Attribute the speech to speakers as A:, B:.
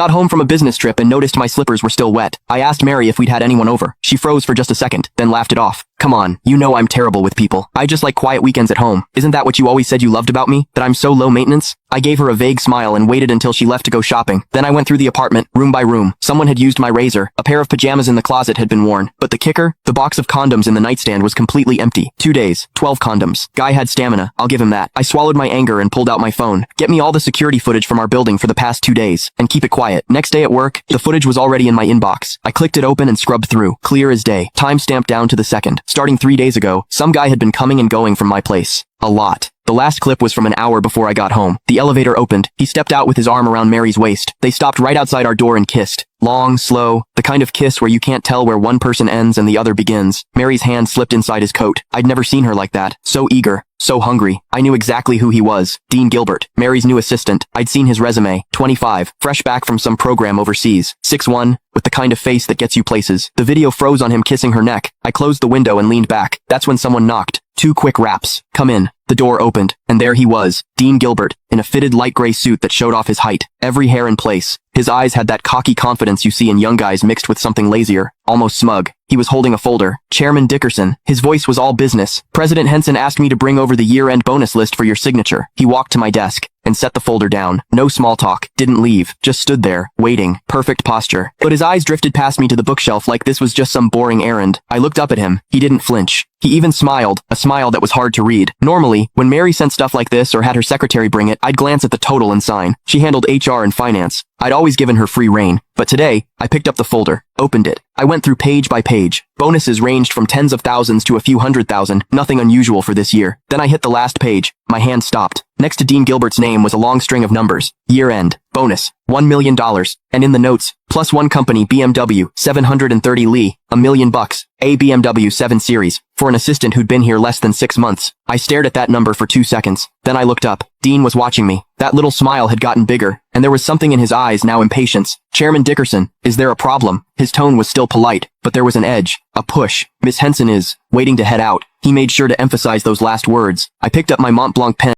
A: Got home from a business trip and noticed my slippers were still wet. I asked Mary if we'd had anyone over. She froze for just a second, then laughed it off. Come on, you know I'm terrible with people. I just like quiet weekends at home. Isn't that what you always said you loved about me? That I'm so low maintenance? I gave her a vague smile and waited until she left to go shopping. Then I went through the apartment, room by room. Someone had used my razor. A pair of pajamas in the closet had been worn. But the kicker? The box of condoms in the nightstand was completely empty. 2 days, 12 condoms. Guy had stamina, I'll give him that. I swallowed my anger and pulled out my phone. Get me all the security footage from our building for the past 2 days. And keep it quiet. Next day at work, the footage was already in my inbox. I clicked it open and scrubbed through. Clear as day. Time stamped down to the second. Starting 3 days ago, some guy had been coming and going from my place. A lot. The last clip was from an hour before I got home. The elevator opened. He stepped out with his arm around Mary's waist. They stopped right outside our door and kissed. Long, slow, the kind of kiss where you can't tell where one person ends and the other begins. Mary's hand slipped inside his coat. I'd never seen her like that. So eager. So hungry. I knew exactly who he was. Dean Gilbert, Mary's new assistant. I'd seen his resume. 25, fresh back from some program overseas. 6'1", with the kind of face that gets you places. The video froze on him kissing her neck. I closed the window and leaned back. That's when someone knocked. 2 quick raps. Come in. The door opened, and there he was, Dean Gilbert, in a fitted light gray suit that showed off his height, every hair in place. His eyes had that cocky confidence you see in young guys mixed with something lazier, almost smug. He was holding a folder. Chairman Dickerson. His voice was all business. President Henson asked me to bring over the year-end bonus list for your signature. He walked to my desk and set the folder down. No small talk. Didn't leave. Just stood there, waiting. Perfect posture. But his eyes drifted past me to the bookshelf like this was just some boring errand. I looked up at him. He didn't flinch. He even smiled, a smile that was hard to read. Normally, when Mary sent stuff like this or had her secretary bring it, I'd glance at the total and sign. She handled HR and finance. I'd always given her free rein. But today, I picked up the folder, opened it. I went through page by page. Bonuses ranged from tens of thousands to a few 100,000, nothing unusual for this year. Then I hit the last page. My hand stopped. Next to Dean Gilbert's name was a long string of numbers. Year-end. Bonus. $1 million. And in the notes, plus one company BMW, 730 Li, $1 million. A BMW 7 Series. For an assistant who'd been here less than 6 months. I stared at that number for 2 seconds. Then I looked up. Dean was watching me. That little smile had gotten bigger, and there was something in his eyes now impatience. Chairman Dickerson, is there a problem? His tone was still polite, but there was an edge, a push. Miss Henson is waiting to head out. He made sure to emphasize those last words. I picked up my Mont Blanc pen.